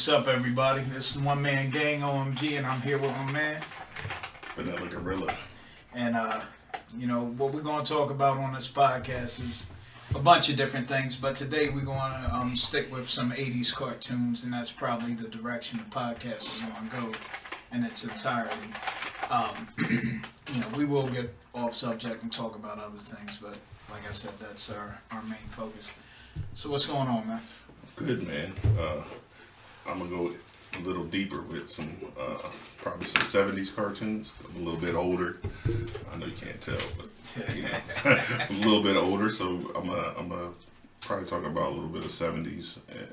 What's up, everybody? This is One Man Gang OMG, and I'm here with my man Vanilla Gorilla. And you know what we're going to talk about on this podcast is a bunch of different things, but today we're going to stick with some '80s cartoons, and that's probably the direction the podcast is going to go in its entirety. You know, we will get off subject and talk about other things, but like I said, that's our main focus. So what's going on, man? Good, man. I'm gonna go a little deeper with some probably some '70s cartoons. I'm a little bit older. I know you can't tell, but you know, I'm a little bit older, so I'm gonna probably talk about a little bit of '70s and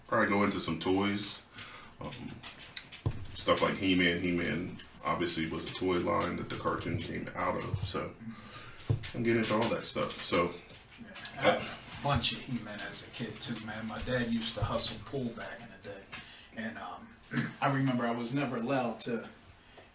probably go into some toys, stuff like He-Man. He-Man obviously was a toy line that the cartoon came out of, so I'm getting into all that stuff. So. Yeah, bunch of He-Man as a kid too, man. My dad used to hustle pool back in the day, and I remember I was never allowed to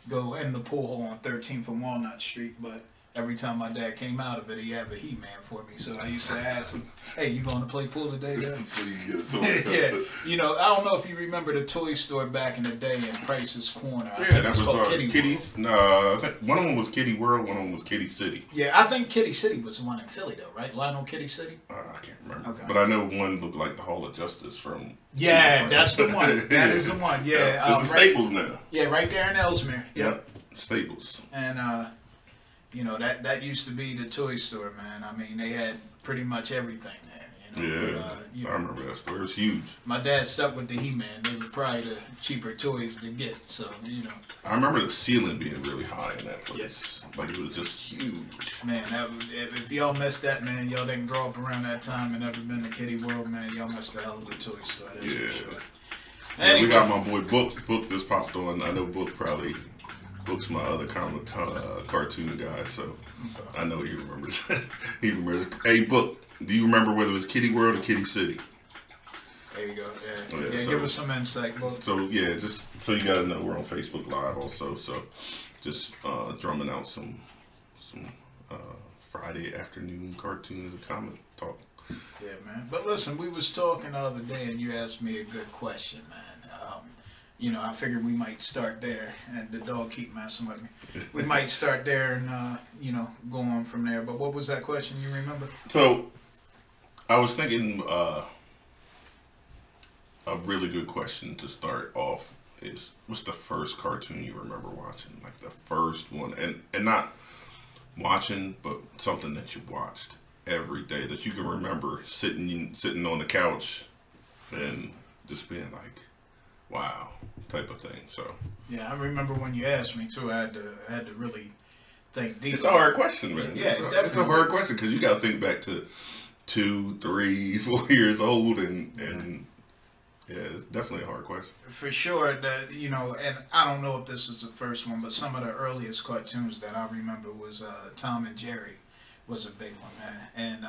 go in the pool hole on 13th and Walnut Street, but every time my dad came out of it, he had a He-Man for me. So I used to ask him, "Hey, you going to play pool today, Dad?" So you get a toy. Yeah, you know, I don't know if you remember the toy store back in the day in Price's Corner. Yeah, that was Kitty's. No, I think one of them was Kitty World, one of them was Kitty City. Yeah, I think Kitty City was the one in Philly, though, right? Lionel Kitty City? I can't remember. Okay. But I know one looked like the Hall of Justice from... Yeah, that's the one. That is the one, yeah. It's the Staples now. Yeah, right there in Ellesmere. Yep, Staples. And, you know, that used to be the toy store, man. I mean, they had pretty much everything there, you know. Yeah, but, you know, I remember that store. It was huge. My dad stuck with the He-Man. They were probably the cheaper toys to get, so, you know. I remember the ceiling being really high in that place. Yeah. Like, it was just huge. Man, if y'all missed that, man, y'all didn't grow up around that time and never been to Kitty World, man, y'all missed the hell of a toy store. That's for sure. Yeah, anyway. we got my boy Book. Book just popped on. I know Book's my other comic cartoon guy, so I know he remembers. He remembers. Hey, Book, do you remember whether it was Kitty World or Kitty City? There you go. Yeah, Yeah, so, give us some insight, Book. So yeah, just so you gotta know, we're on Facebook Live also. So just drumming out some Friday afternoon cartoons and comic talk. Yeah, man. But listen, we was talking the other day, and you asked me a good question, man. You know, I figured we might start there, and the dog keep messing with me. We might start there and, you know, go on from there. But what was that question, you remember? So, I was thinking a really good question to start off is, what's the first cartoon you remember watching? Like the first one, and not watching, but something that you watched every day that you can remember sitting on the couch and just being like, wow, type of thing. So yeah, I remember when you asked me too. I had to really think deep. It's a hard question, man. Yeah, it's a hard question because you got to think back to 2, 3, 4 years old, and yeah, it's definitely a hard question. For sure, that, you know, and I don't know if this is the first one, but some of the earliest cartoons that I remember was Tom and Jerry was a big one, man. And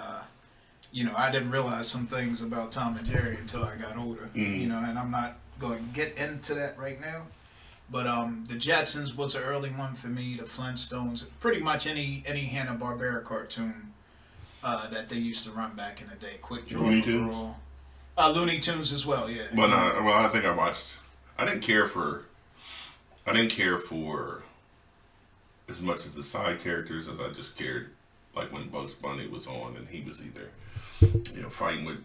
you know, I didn't realize some things about Tom and Jerry until I got older. You know, and I'm not going to get into that right now, but the Jetsons was an early one for me. The Flintstones, pretty much any Hanna-Barbera cartoon that they used to run back in the day. Quick Draw, Looney Tunes, Looney Tunes as well, yeah. But I think I watched. I didn't care for as much as the side characters as I just cared, like when Bugs Bunny was on and he was either, you know, fighting with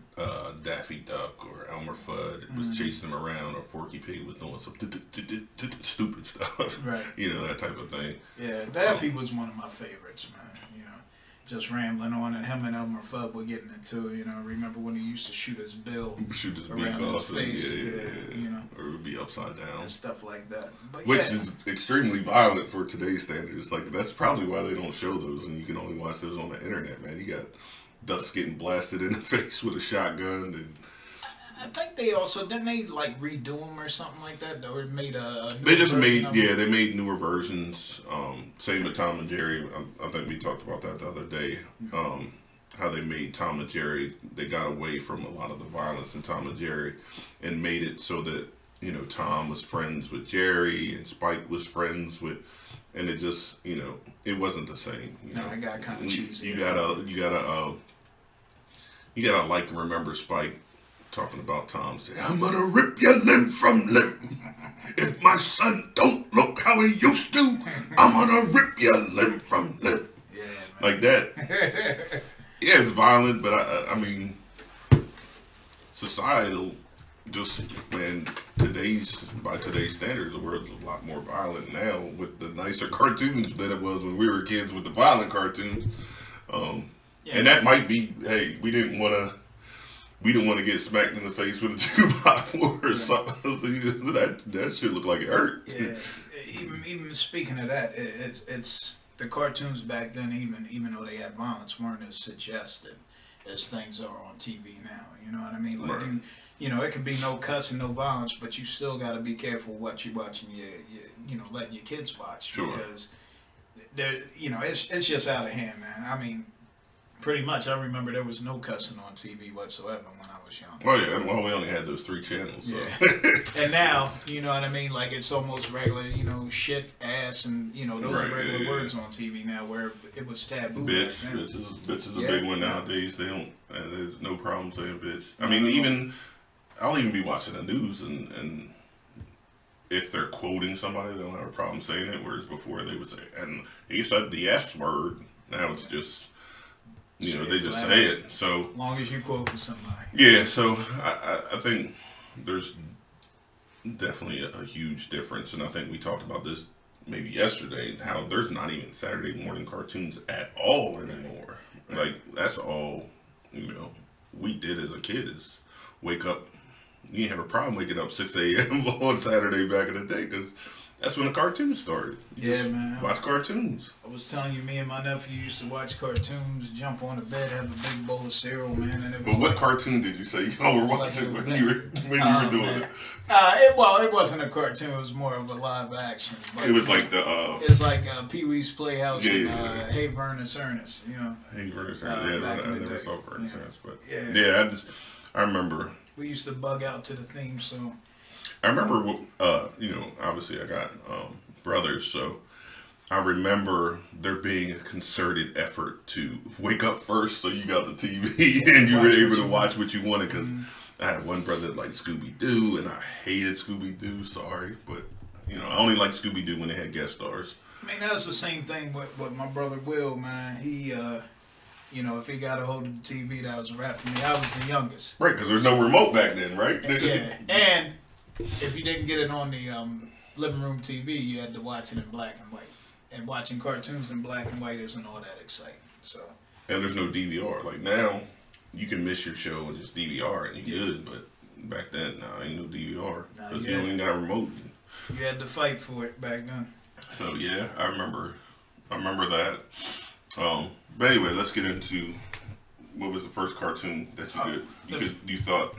Daffy Duck, or Elmer Fudd was chasing him around, or Porky Pig was doing some stupid stuff. Right. You know, that type of thing. Yeah, Daffy was one of my favorites, man. You know, just rambling on, and him and Elmer Fudd were getting into, you know, remember when he used to shoot his bill around his face, yeah, you know. Or it would be upside down. And stuff like that. But which is extremely violent for today's standards. Like, that's probably why they don't show those, and you can only watch those on the internet, man. You got Ducks getting blasted in the face with a shotgun, and I think they also didn't they like redo them or something like that, or made a they just made they made newer versions. Same with Tom and Jerry. I think we talked about that the other day. How they made Tom and Jerry, they got away from a lot of the violence in Tom and Jerry, and made it so that, you know, Tom was friends with Jerry and Spike was friends with, and it just, you know, it wasn't the same. You know, I got kind of cheesy. You gotta like and remember Spike talking about Tom saying, "I'm gonna rip your limb from limb. If my son don't look how he used to, I'm gonna rip your limb from limb." Yeah, like that. Yeah, it's violent, but I mean, societal. Just man, by today's standards, the world's a lot more violent now with the nicer cartoons than it was when we were kids with the violent cartoons. And that might be, hey, we didn't want to get smacked in the face with a 2x4 or something. That shit looked like it hurt. Yeah, even speaking of that, it's the cartoons back then. Even though they had violence, weren't as suggestive as things are on TV now. You know what I mean? Like Right. you know, it could be no cussing, no violence, but you still got to be careful what you're watching. Letting your kids watch, Sure. because it's just out of hand, man. I mean, pretty much. I remember there was no cussing on TV whatsoever when I was young. Oh yeah, well we only had those 3 channels. So. Yeah. And now, you know what I mean? Like, it's almost regular, shit, ass, and those Right, are regular yeah. words on TV now, where it was taboo. Bitch, back then. bitch is a Yeah. big one nowadays. They don't. There's no problem saying bitch. I mean, I'll even be watching the news and if they're quoting somebody, they don't have a problem saying it. Whereas before they would say, and he said the S word. Now it's just, Say they it just flat say out. it. So As long as you're quoting somebody. yeah, so I think there's definitely a huge difference, and I think we talked about this maybe yesterday, how there's not even Saturday morning cartoons at all anymore. Like, that's all, we did as a kid is wake up. You didn't have a problem waking up 6 a.m. on Saturday back in the day, because that's when the cartoons started. You Yeah, just man. watch cartoons. I was telling you, me and my nephew used to watch cartoons, jump on the bed, have a big bowl of cereal, man, and it was But what like, cartoon did you say y'all were watching when you were doing man. it? It wasn't a cartoon. It was more of a live action. But, It was like the it's like Pee-wee's Playhouse Yeah, and yeah. Hey Ernest, you know. Hey, Ernest, back I in the never day. saw Ernest, Yeah. but Yeah. I remember. We used to bug out to the theme song. I remember, obviously I got brothers, so I remember there being a concerted effort to wake up first so you got the TV and you were able to watch what you wanted, because I had one brother that liked Scooby-Doo and I hated Scooby-Doo, sorry, but, I only liked Scooby-Doo when they had guest stars. I mean, that's the same thing with my brother Will, man. He, if he got a hold of the TV, that was a wrap for me. I was the youngest. Right, because there's no remote back then, right? Yeah, and if you didn't get it on the living room TV, you had to watch it in black and white. And watching cartoons in black and white isn't all that exciting. So. And there's no DVR. Like, now, you can miss your show and just DVR it and you good, but back then, ain't no DVR. Nah, Because yeah. you only got a remote. You had to fight for it back then. So yeah, I remember that. But anyway, let's get into what was the first cartoon that you thought.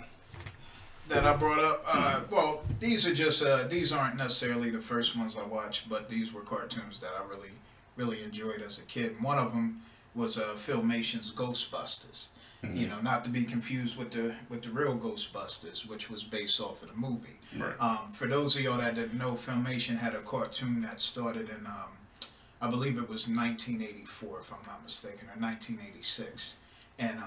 That I brought up. Well, these are just these aren't necessarily the first ones I watched, but these were cartoons that I really enjoyed as a kid. And one of them was Filmation's Ghostbusters. Mm-hmm. Not to be confused with the real Ghostbusters, which was based off of the movie. Right. For those of y'all that didn't know, Filmation had a cartoon that started in I believe it was 1984, if I'm not mistaken, or 1986, and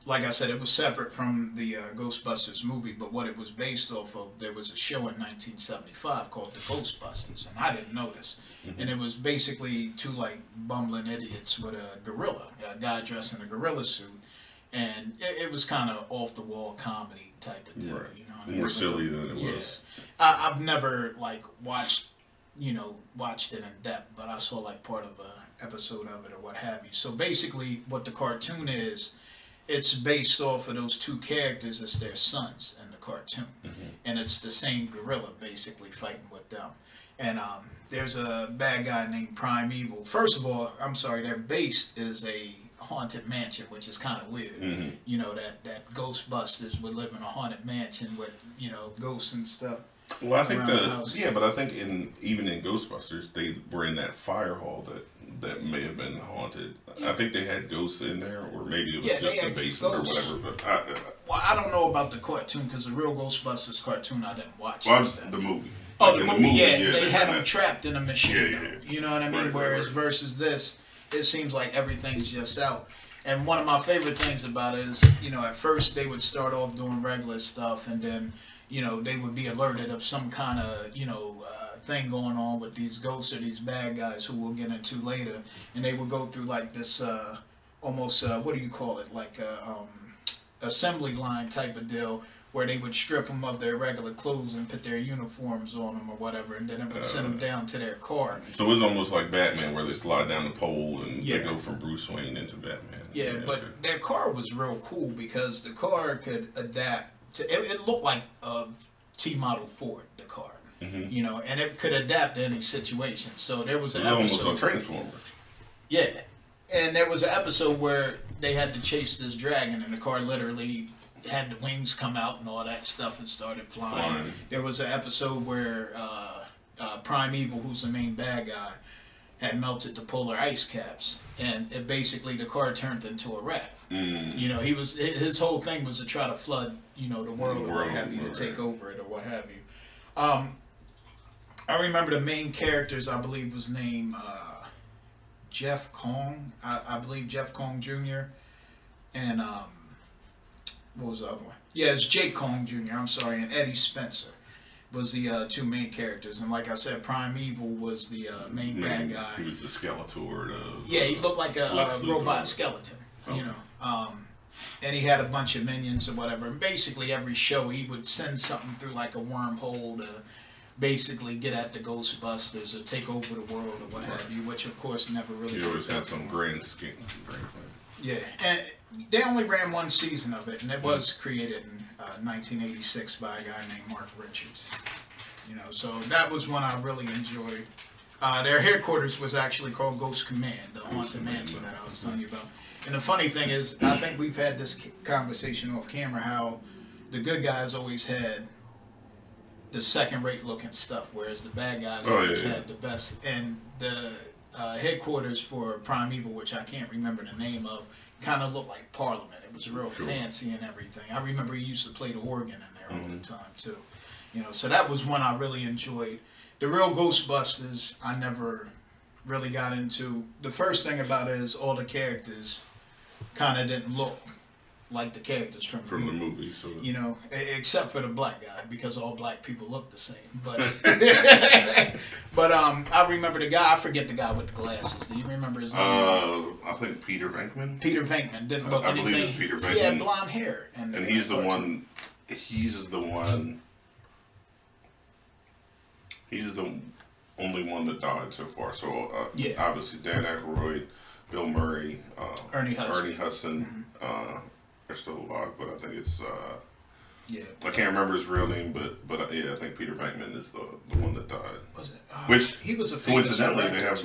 like I said, it was separate from the Ghostbusters movie, but what it was based off of, there was a show in 1975 called The Ghostbusters, and I didn't know this. And it was basically two, like, bumbling idiots with a gorilla, a guy dressed in a gorilla suit, and it was kind of off-the-wall comedy type of deal, Right. you know what I mean? More silly than it Yeah. was. I've never, like, watched it in depth, but I saw, like, part of a episode of it or what have you. So basically, what the cartoon is, it's based off of those two characters as their sons in the cartoon. And it's the same gorilla basically fighting with them. And there's a bad guy named Primeval. First of all, I'm sorry, their base is a haunted mansion, which is kind of weird. That Ghostbusters would live in a haunted mansion with, ghosts and stuff. Well, I think around the house. but I think even in Ghostbusters, they were in that fire hall that may have been haunted. Yeah. I think they had ghosts in there, or maybe it was Yeah, just they the had basement ghosts. or whatever. But Well, I don't know about the cartoon, because the real Ghostbusters cartoon I didn't watch. well, since then. the movie. Oh, Like, the in movie, yeah, they they had that. them trapped in a machine. Yeah. You know what I mean? Right, Whereas right. versus this, it seems like everything's just out. And one of my favorite things about it is, at first they would start off doing regular stuff, and then, they would be alerted of some kind of, thing going on with these ghosts or these bad guys who we'll get into later, and they would go through like this almost what do you call it, like assembly line type of deal, where they would strip them of their regular clothes and put their uniforms on them or whatever, and then it would send them down to their car. So it's almost like Batman, where they slide down the pole and they go from Bruce Wayne into Batman. Yeah, but their car was real cool because the car could adapt to. It looked like a T model Ford, the car. And it could adapt to any situation. So there was an episode. Almost a Transformer. Yeah, and there was an episode where they had to chase this dragon, and the car literally had the wings come out and all that stuff and started flying. There was an episode where Primeval, who's the main bad guy, had melted the polar ice caps, and basically the car turned into a rat. His whole thing was to try to flood, the world or what have you, to take over it or what have you. I remember the main characters, I believe, was named Jeff Kong. I believe Jeff Kong Jr. And what was the other one? Yeah, it's Jake Kong Jr. I'm sorry, and Eddie Spencer was the two main characters. And like I said, Primeval was the main bad guy. He was the Skeletor. Yeah, he looked like a robot skeleton. And he had a bunch of minions or whatever. And basically every show he would send something through like a wormhole to basically get at the Ghostbusters or take over the world or what have you, which of course never really. He always had some grand scheme. Yeah, and they only ran one season of it, and it was created in 1986 by a guy named Mark Richards. So that was one I really enjoyed. Their headquarters was actually called Ghost Command, the haunted mansion that I was telling you about. And the funny thing is, I think we've had this conversation off camera, how the good guys always had the second-rate looking stuff, whereas the bad guys always had the best. And the headquarters for Primeval, which I can't remember the name of, kind of looked like Parliament. It was real fancy and everything. I remember he used to play the organ in there all the time too. So that was one I really enjoyed. The real Ghostbusters, I never really got into. The first thing about it is all the characters kind of didn't look like the characters from the movie. So except for the black guy, because all black people look the same. But I remember the guy. I forget the guy with the glasses. Do you remember his name? I think Peter Venkman. Peter Venkman didn't look anything. I believe it's Peter Venkman. He had blonde hair, and he's the one. He's the one. He's the only one that died so far. So obviously Dan Aykroyd, Bill Murray, Ernie Hudson. They're still alive, but I think it's I can't remember his real name, but I think Peter Venkman is the one that died. Was it? Which he was a famous coincidentally they have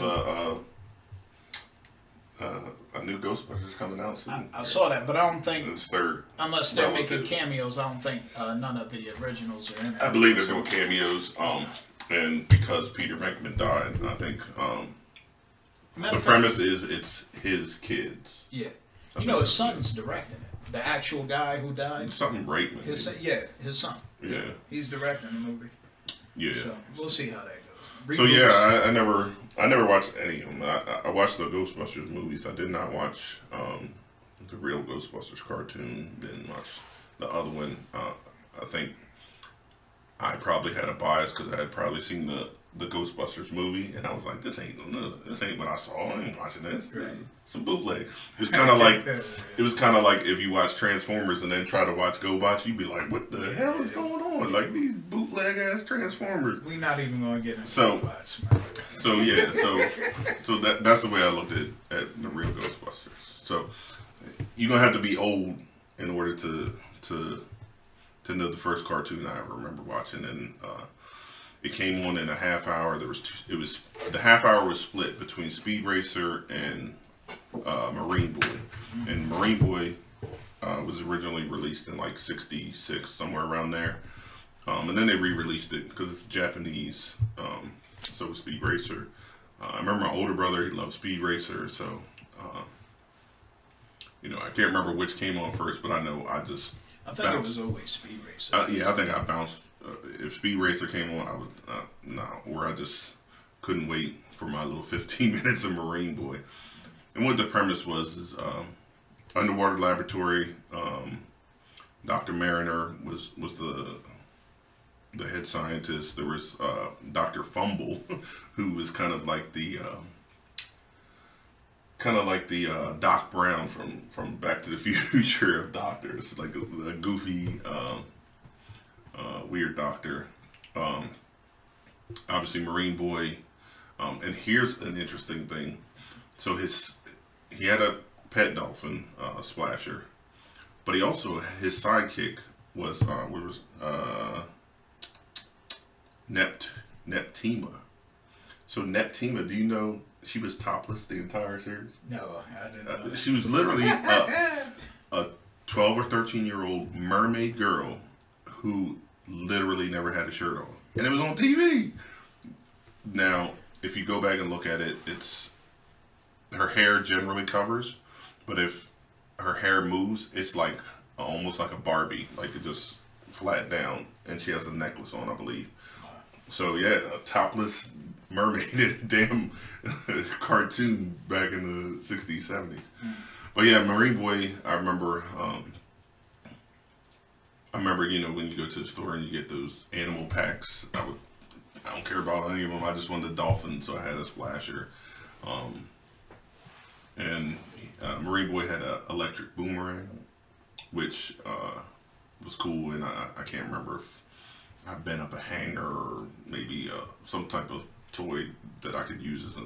a new Ghostbusters coming out soon. I saw that, but I don't think it's third. Unless they're making cameos, I don't think none of the originals are in it. I believe there's no cameos. And because Peter Venkman died, I think the premise is it's his kids. Yeah. His son's directing it. The actual guy who died. Something Brakeman. His son. Yeah. He's directing the movie. Yeah. So we'll see how that goes. So yeah, I never watched any of them. I watched the Ghostbusters movies. I did not watch the real Ghostbusters cartoon. Didn't watch the other one. I think I probably had a bias because I had probably seen the Ghostbusters movie, and I was like, this ain't what I saw. I ain't watching this. Right. Some bootleg. It was kind of like if you watch Transformers and then try to watch GoBots, you'd be like, what the hell is going on? Like these bootleg ass Transformers. We're not even going to get into GoBots. So that's the way I looked at the real Ghostbusters. So you're gonna have to be old in order to know the first cartoon I ever remember watching, and it came on in a half hour. The half hour was split between Speed Racer and Marine Boy, and Marine Boy was originally released in like '66, somewhere around there, and then they re-released it because it's Japanese. So was Speed Racer. I remember my older brother; he loved Speed Racer, so I can't remember which came on first, but I know I think bounced. It was always Speed Racer. I think I bounced. If Speed Racer came on, I was or I just couldn't wait for my little 15 minutes of Marine Boy. And what the premise was is Underwater Laboratory. Dr. Mariner was the head scientist. There was Dr. Fumble, who was kind of like the Doc Brown from Back to the Future of doctors, like a goofy, weird doctor. Obviously, Marine Boy. And here's an interesting thing. So he had a pet dolphin, Splasher, but he also, his sidekick was Neptima. So Neptima, do you know she was topless the entire series? No, I didn't know. She was literally a 12 or 13-year-old mermaid girl who literally never had a shirt on, and it was on TV. Now, if you go back and look at it, it's her hair generally covers, but if her hair moves, it's like almost like a Barbie, like it just flat down, and she has a necklace on, I believe. So yeah, a topless mermaid in a damn cartoon back in the 60s, 70s. But yeah, Marine Boy, I remember, you know, when you go to the store and you get those animal packs, I don't care about any of them. I just wanted a dolphin, so I had a Splasher. And Marine Boy had an electric boomerang, which was cool. And I can't remember if I bent up a hanger or maybe some type of toy that I could use as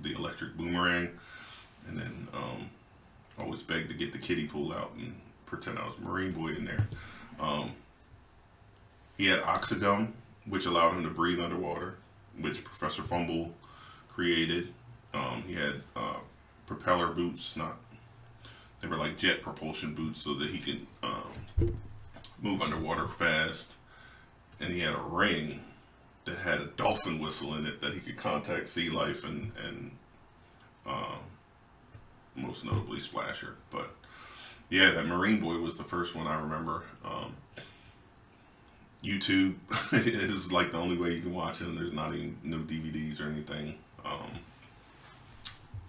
the electric boomerang. And then always begged to get the kiddie pool out and pretend I was Marine Boy in there. He had Oxygum, which allowed him to breathe underwater, which Professor Fumble created. He had propeller boots, they were like jet propulsion boots so that he could move underwater fast. And he had a ring that had a dolphin whistle in it that he could contact sea life and most notably Splasher. But yeah, that Marine Boy was the first one I remember. YouTube is like the only way you can watch it. There's not even no DVDs or anything.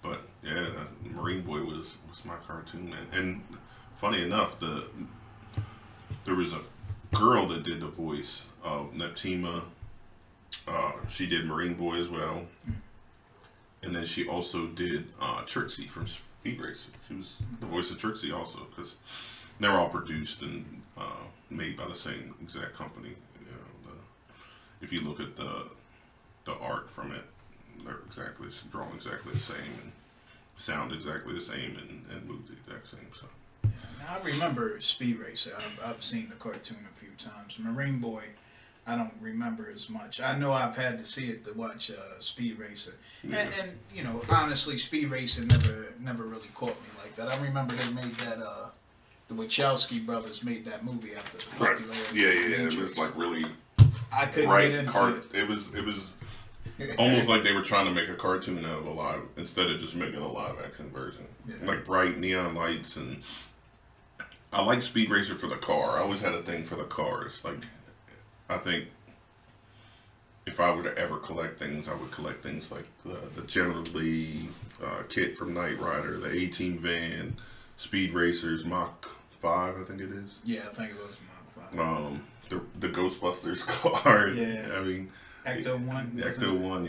But yeah, Marine Boy was my cartoon. And funny enough, there was a girl that did the voice of Neptima. She did Marine Boy as well. And then she also did Trixie from Speed Racer. She was the voice of Trixie also, because they were all produced and made by the same exact company. You know, if you look at the art from it, they're drawn exactly the same and sound exactly the same and move the exact same. So now, I remember Speed Racer. I've seen the cartoon a few times. Marine Boy, I don't remember as much. I know I've had to see it to watch Speed Racer. Yeah. And you know, honestly, Speed Racer never really caught me like that. I remember they made that the Wachowski brothers made that movie after the popularity. Yeah. It was like really. I couldn't get into it. It was almost like they were trying to make a cartoon out of a live, instead of just making a live action version. Yeah. Like bright neon lights, and I like Speed Racer for the car. I always had a thing for the cars. Like, I think if I were to ever collect things, I would collect things like the General Lee kit from Knight Rider, the A-Team van, Speed Racers, Mach 5, I think it is. Yeah, I think it was Mach 5. The Ghostbusters car. Yeah. I mean, Ecto 1. Ecto 1,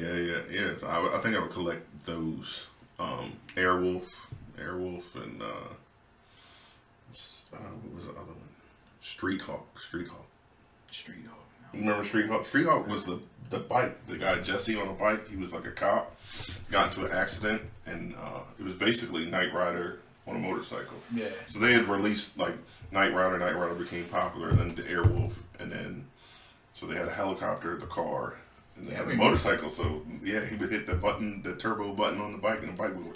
yeah. So I think I would collect those. Airwolf, and what was the other one? Street Hawk. You remember Street Hawk? Street Hawk was the bike. The guy Jesse on a bike. He was like a cop. Got into an accident, and it was basically Knight Rider on a motorcycle. Yeah. So they had released like Knight Rider. Knight Rider became popular, and then the Airwolf, and then so they had a helicopter, the car, and they had a motorcycle. So yeah, he would hit the button, the turbo button on the bike, and the bike would go.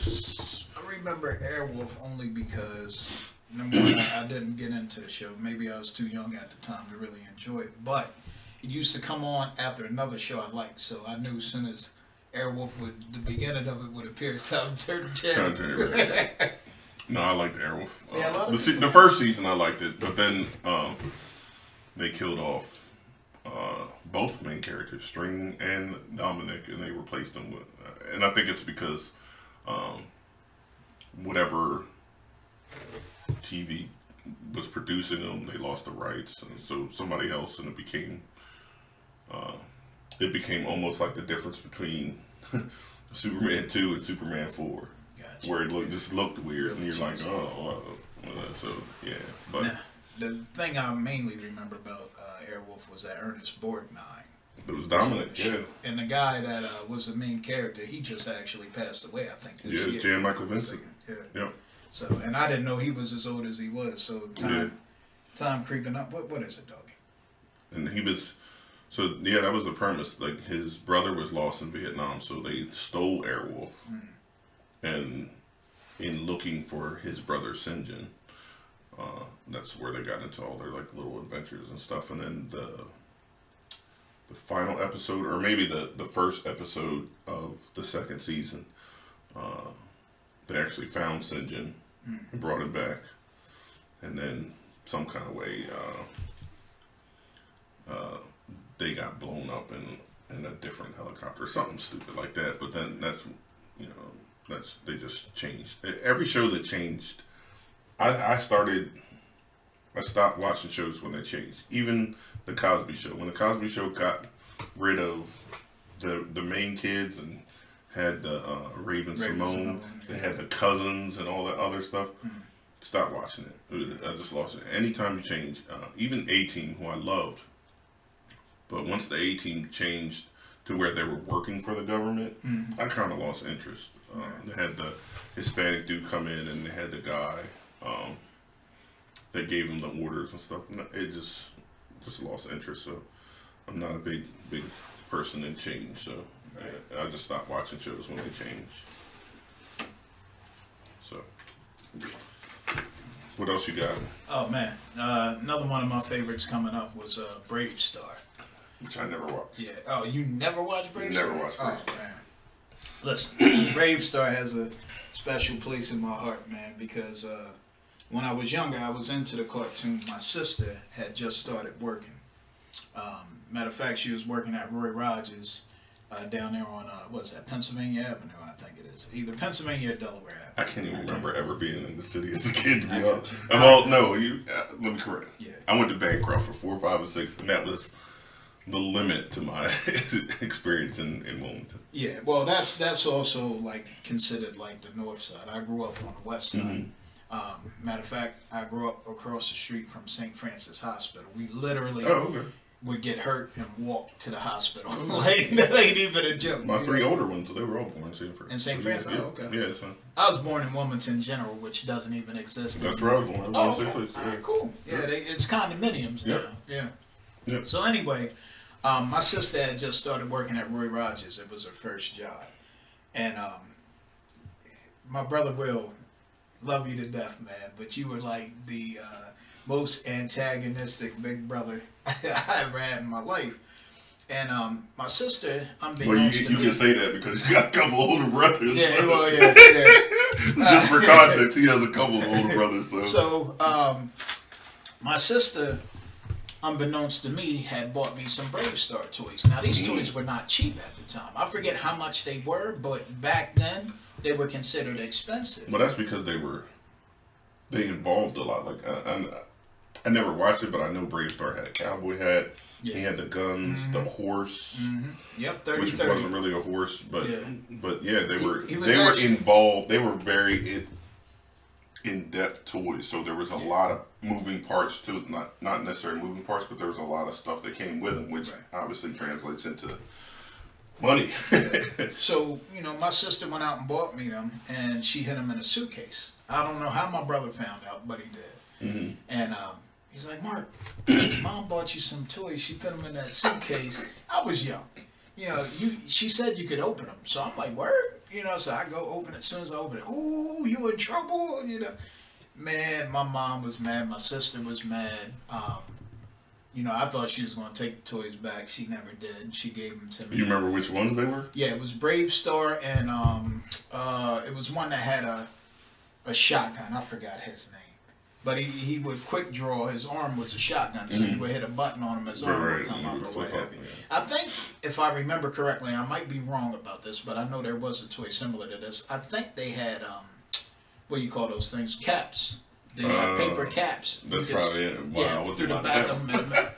I remember Airwolf only because number one, I didn't get into the show. Maybe I was too young at the time to really enjoy it, but it used to come on after another show I liked, so I knew as soon as Airwolf the beginning of it would appear, Tom Turner Jerry. No, I liked Airwolf. The first season I liked it, but then they killed off both main characters, String and Dominic, and they replaced them with, and I think it's because whatever TV was producing them, they lost the rights, and so somebody else, and it became almost like the difference between Superman 2 and Superman 4, Gotcha. where it just looked weird, and you're like, oh, so yeah. But now, the thing I mainly remember about Airwolf was that Ernest Borgnine. it was dominant, yeah. And the guy that was the main character, he just actually passed away, I think, this year. Jan Michael Vincent. Yeah. Yep. So, and I didn't know he was as old as he was. So time creeping up. What is it, doggy? And he was, so yeah, that was the premise. Like his brother was lost in Vietnam, so they stole Airwolf, and in looking for his brother Sinjin, that's where they got into all their like little adventures and stuff. And then the final episode, or maybe the first episode of the second season, they actually found Sinjin and brought him back, and then some kind of way they got blown up in a different helicopter, something stupid like that. But then they just changed. Every show that changed, I stopped watching shows when they changed. Even the Cosby Show. When the Cosby Show got rid of the main kids and had the Raven Simone, they had the cousins and all that other stuff. Stop watching it. I just lost it. Anytime you change, even A-Team, who I loved, but once the A-Team changed to where they were working for the government, I kind of lost interest. They had the Hispanic dude come in, and they had the guy that gave him the orders and stuff. It just lost interest. So I'm not a big person in change. So I just stopped watching shows when they change. So. What else you got? Oh man, another one of my favorites coming up was Brave Star, which I never watched. Yeah. Oh, you never watched Brave Star? Never watched Brave Star. Man. Listen, Brave Star has a special place in my heart, man, because when I was younger, I was into the cartoon. My sister had just started working. Matter of fact, she was working at Roy Rogers down there on what's that, Pennsylvania Avenue, I think it is, either Pennsylvania or Delaware Avenue. I can't even remember ever being in the city as a kid, to be honest. Well, no, let me correct. Yeah. I went to Bancroft for 4, 5, and 6, and that was the limit to my experience in Wilmington. Yeah, well, that's also like considered like the north side. I grew up on the west side. Matter of fact, I grew up across the street from St. Francis Hospital. We literally would get hurt and walk to the hospital. Like, that ain't even a joke. My 3 older ones, they were all born in St. Francis. In St. Francis? Yeah. Oh, okay. Yeah, so. I was born in Wilmington General, which doesn't even exist That's where I was born. Oh, okay. Cool. Yeah, it's condominiums now. Yeah. Yep. So anyway, my sister had just started working at Roy Rogers. It was her first job. And my brother Will, love you to death, man, but you were like the most antagonistic big brother I ever had in my life. And my sister, unbeknownst to me, you can say that because you got a couple older brothers. Yeah, so. well, yeah. Just for context, he has a couple of older brothers. So my sister, unbeknownst to me, had bought me some Brave Star toys. Now, these toys were not cheap at the time. I forget how much they were, but back then, they were considered expensive. Well, that's because they involved a lot. Like, I never watched it, but I know Brave Star had a cowboy hat. Yeah. He had the guns, the horse. Yep, 30, which wasn't really a horse, but yeah, they were actually involved. They were very in-depth toys, so there was a lot of moving parts to it. Not necessarily moving parts, but there was a lot of stuff that came with them, which obviously translates into money. So, my sister went out and bought me them, and she hid them in a suitcase. I don't know how my brother found out, but he did. And he's like, Mark, Mom bought you some toys. She put them in that suitcase. I was young. She said you could open them. So I'm like, word? So I go open it. As soon as I open it, ooh, you in trouble? Man, my mom was mad. My sister was mad. I thought she was going to take the toys back. She never did. She gave them to me. You remember which ones they were? Yeah, it was Brave Star, and it was one that had a shotgun. I forgot his name. But he would quick draw. His arm was a shotgun, so you would hit a button on him, his arm would come up or what have you. I think, if I remember correctly, I might be wrong about this, but I know there was a toy similar to this. I think they had, what do you call those things? Caps. The paper caps. That's probably it. Wow, Yeah, through the back of them.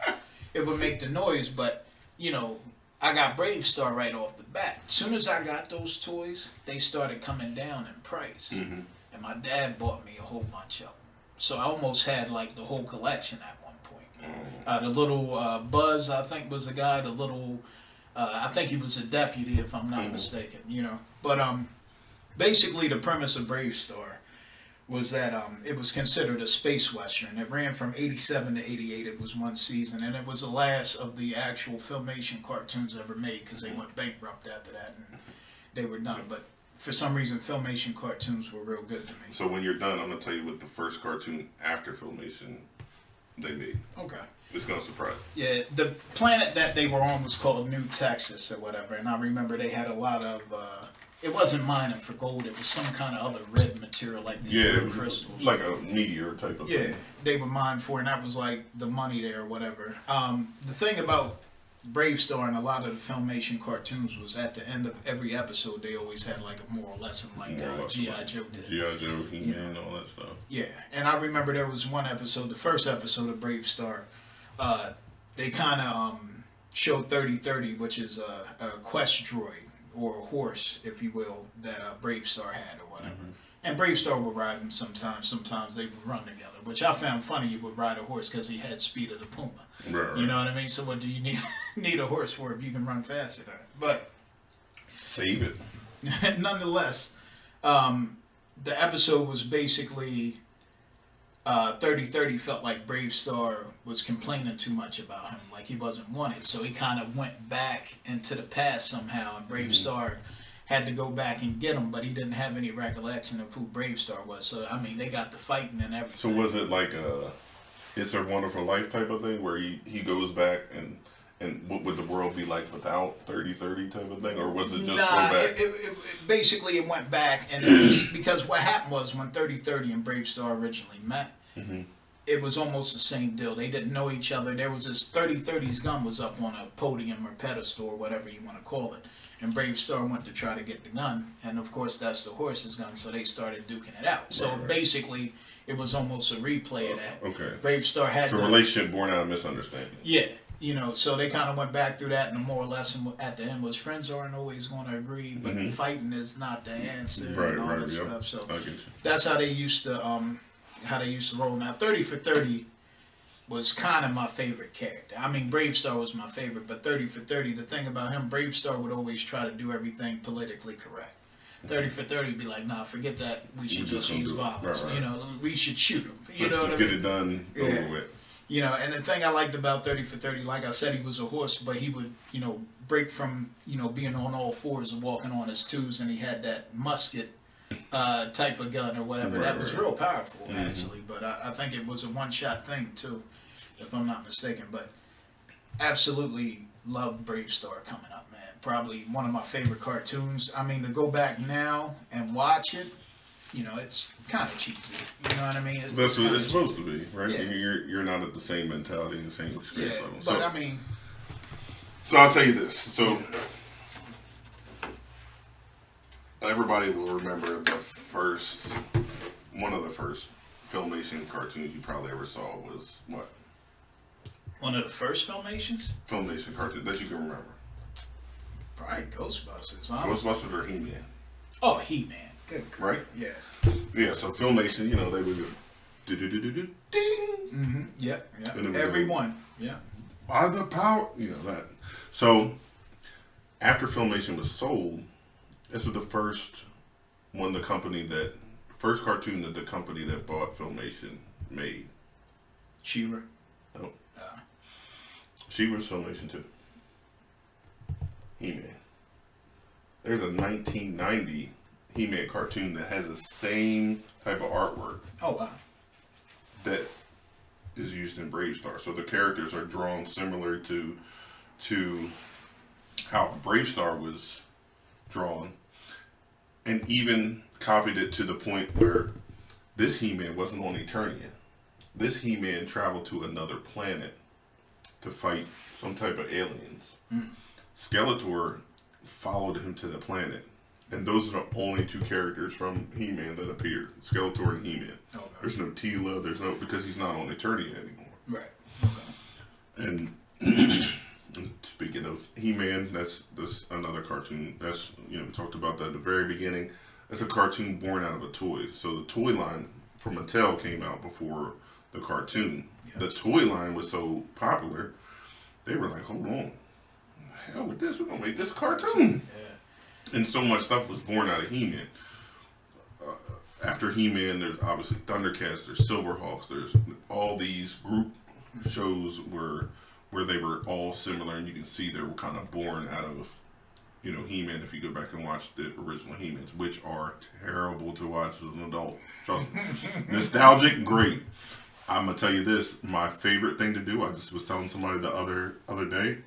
It would make the noise, but, you know, I got Brave Star right off the bat. As soon as I got those toys, they started coming down in price. Mm-hmm. And my dad bought me a whole bunch of them. So I almost had, like, the whole collection at one point. The little Buzz, I think, was the guy. The little, I think he was a deputy, if I'm not mistaken, you know. But basically the premise of Brave Star was that it was considered a space western. It ran from 87 to 88. It was one season, and it was the last of the actual Filmation cartoons ever made because they went bankrupt after that and they were done. But for some reason, Filmation cartoons were real good to me. So when you're done, I'm gonna tell you what the first cartoon after Filmation they made. Okay. It's gonna surprise you. Yeah, the planet that they were on was called New Texas or whatever, and I remember they had a lot of. It wasn't mining for gold. It was some kind of other red material, like these crystals, like a meteor type of thing. Yeah, they were mined for, and that was like the money there or whatever. The thing about Brave Star and a lot of the Filmation cartoons was at the end of every episode they always had like a moral lesson, like G.I. Joe did. G.I. Joe, He-Man, all that stuff. Yeah, and I remember there was one episode, the first episode of Brave Star. They kind of showed 3030, which is a quest droid or a horse, if you will, that Brave Star had or whatever. And Brave Star would ride him sometimes. Sometimes they would run together, which I found funny. He would ride a horse because he had speed of the puma. Right. You know what I mean? So what do you need a horse for if you can run faster than it? But save it. Nonetheless, the episode was basically 3030 felt like Brave Star was complaining too much about him, like he wasn't wanted. So he kind of went back into the past somehow, and Brave Star had to go back and get him, but he didn't have any recollection of who Brave Star was. So, I mean, they got the fighting and everything. So was it like a It's a Wonderful Life type of thing where he goes back and what would the world be like without 3030 type of thing? Or was it just go back? Basically, it went back, and it was, because what happened was when 3030 and Brave Star originally met, it was almost the same deal. They didn't know each other. There was this 3030's gun was up on a podium or pedestal or whatever you want to call it. And Brave Star went to try to get the gun. And of course, that's the horse's gun. So they started duking it out. So basically, it was almost a replay of that. Okay. Brave Star had a relationship born out of misunderstanding. Yeah. You know, so they kind of went back through that, and the moral lesson at the end was friends aren't always going to agree, but fighting is not the answer, and all that stuff. So that's how they used to roll. Now, 30 for 30 was kind of my favorite character. I mean, Brave Star was my favorite, but 30 for 30, the thing about him, Brave Star would always try to do everything politically correct. 30 for 30 would be like, nah, forget that. We should just use violence. Right. You know, we should shoot him. Let's just get it done over with. You know, and the thing I liked about 30 for 30, like I said, he was a horse, but he would, you know, break from, you know, being on all fours and walking on his twos, and he had that musket type of gun or whatever. That was real powerful, actually. But I think it was a one-shot thing, too, if I'm not mistaken. But absolutely love Brave Star coming up, man. Probably one of my favorite cartoons. I mean, to go back now and watch it, you know, it's kind of cheesy. You know what I mean? That's what it's supposed to be, right? Yeah. You're not at the same mentality and the same experience level. But I mean, so I'll tell you this. So everybody will remember one of the first Filmation cartoons you probably ever saw was what? One of the first Filmations? Filmation cartoons that you can remember. Probably Ghostbusters. Honestly. Ghostbusters or He-Man? Oh, He-Man. Good. Right? Yeah. Yeah, so Filmation, you know, they would go do-do-do-do-do, ding. Yep. Every one. Yeah. By the power, you know that. So after Filmation was sold, this was the first first cartoon that the company that bought Filmation made. She-Ra. Oh. She-Ra's Filmation too. He-Man. There's a 1990 He-Man cartoon that has the same type of artwork. Oh, wow. That is used in Brave Star. So the characters are drawn similar to how Brave Star was drawn, and even copied it to the point where this He-Man wasn't on Eternia. This He-Man traveled to another planet to fight some type of aliens. Skeletor followed him to the planet and those are the only two characters from He-Man that appear: Skeletor and He-Man. Okay. There's no Teela. There's no, because he's not on Eternia anymore. Right. Okay. And speaking of He-Man, that's another cartoon. That's, we talked about that at the very beginning. That's a cartoon born out of a toy. So the toy line from Mattel came out before the cartoon. Yep. The toy line was so popular, they were like, hold on, hell with this, we're gonna make this a cartoon. Yeah. And so much stuff was born out of He-Man. After He-Man, there's obviously Thundercats, there's Silverhawks, there's all these group shows where they were all similar, and you can see they were kind of born out of, He-Man. If you go back and watch the original He-Mans, which are terrible to watch as an adult, trust me. Nostalgic, great. I'm gonna tell you this: my favorite thing to do, I just was telling somebody the other day,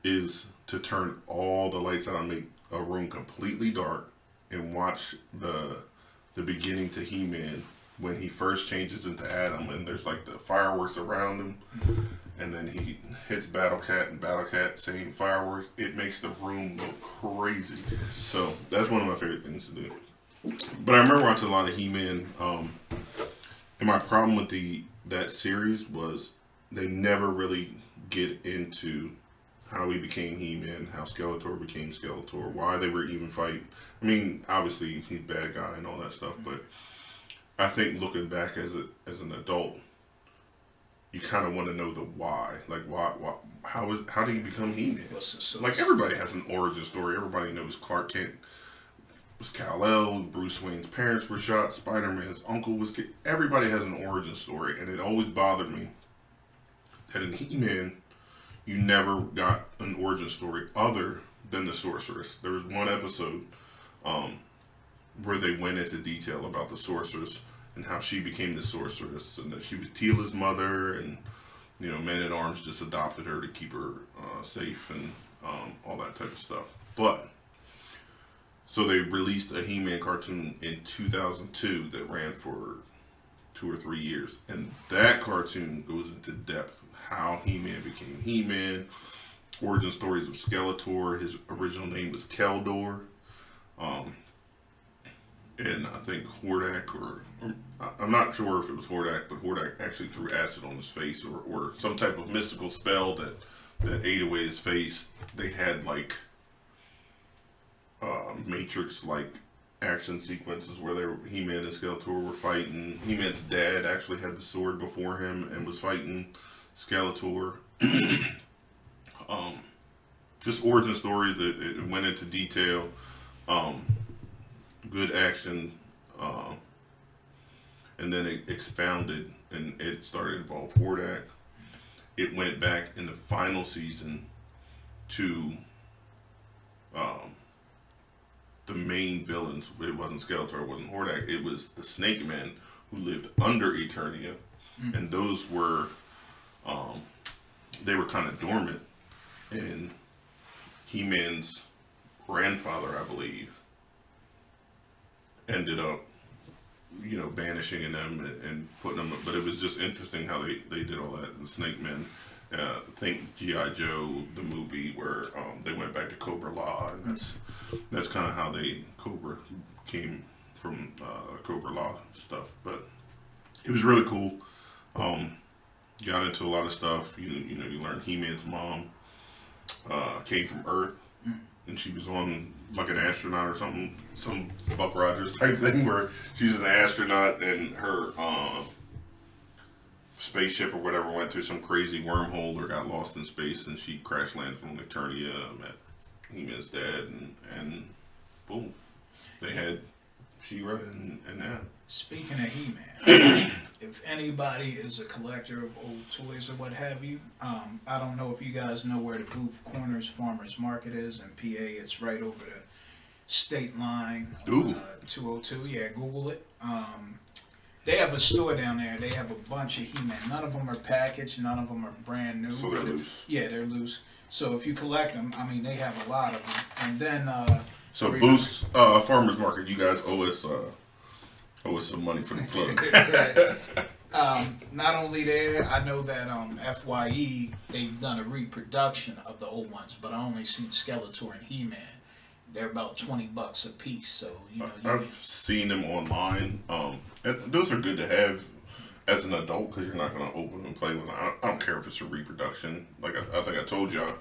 is to turn all the lights out and make a room completely dark and watch the beginning to He-Man when he first changes into Adam, and there's like the fireworks around him, and then he hits Battle Cat, and Battle Cat same fireworks. It makes the room look crazy. So that's one of my favorite things to do. But I remember watching a lot of He-Man, and my problem with that series was they never really get into how he became He-Man, how Skeletor became Skeletor, why they were even fighting. I mean, obviously he's a bad guy and all that stuff, but I think looking back as an adult, you kind of want to know the why. Like, how did he become He-Man? Like, everybody has an origin story. Everybody knows Clark Kent was Kal-El, Bruce Wayne's parents were shot, Spider-Man's uncle was killed. Everybody has an origin story, and it always bothered me that in He-Man, you never got an origin story other than the Sorceress. There was one episode where they went into detail about the Sorceress and how she became the Sorceress, and that she was Teela's mother, and Man-at-Arms just adopted her to keep her safe, and all that type of stuff. But so they released a He-Man cartoon in 2002 that ran for 2 or 3 years, and that cartoon goes into depth how He-Man became He-Man, origin stories of Skeletor. His original name was Keldor, and I think Hordak, or I'm not sure if it was Hordak, but Hordak actually threw acid on his face, or some type of mystical spell that ate away his face. They had like Matrix-like action sequences where He-Man and Skeletor were fighting. He-Man's dad actually had the sword before him and was fighting Skeletor. Just origin stories that it went into detail. Good action, and then it expounded, and it started to involve Hordak. It went back in the final season to the main villains. It wasn't Skeletor, it wasn't Hordak, it was the Snake Men who lived under Eternia, and those were they were kind of dormant, and He-Man's grandfather, I believe, ended up banishing them and putting them, but it was just interesting how they did all that. The Snake Men, think G.I. Joe, the movie, where they went back to Cobra Law, and that's kind of how Cobra came from, Cobra Law stuff. But it was really cool. Got into a lot of stuff. You learned He-Man's mom came from Earth, and she was on like an astronaut or something, some Buck Rogers type thing, where she was an astronaut and her spaceship or whatever went through some crazy wormhole or got lost in space, and she crash landed on Eternia, met He-Man's dad, and boom, they had She-Ra and that. Speaking of He-Man, if anybody is a collector of old toys or what have you, I don't know if you guys know where the Booth Corners Farmers Market is in PA. It's right over the state line. Google. 202. Yeah, Google it. They have a store down there. They have a bunch of He-Man. None of them are packaged. None of them are brand new. So they're loose. Yeah, they're loose. So if you collect them, I mean, they have a lot of them. And then... so Booth's Farmers Market, you guys owe us some money for the plug. Not only there, I know that FYE, they've done a reproduction of the old ones, but I only seen Skeletor and He-Man. They're about $20 a piece. So I've seen them online. And those are good to have as an adult because you're not going to open and play with them. I don't care if it's a reproduction. Like I think I told y'all,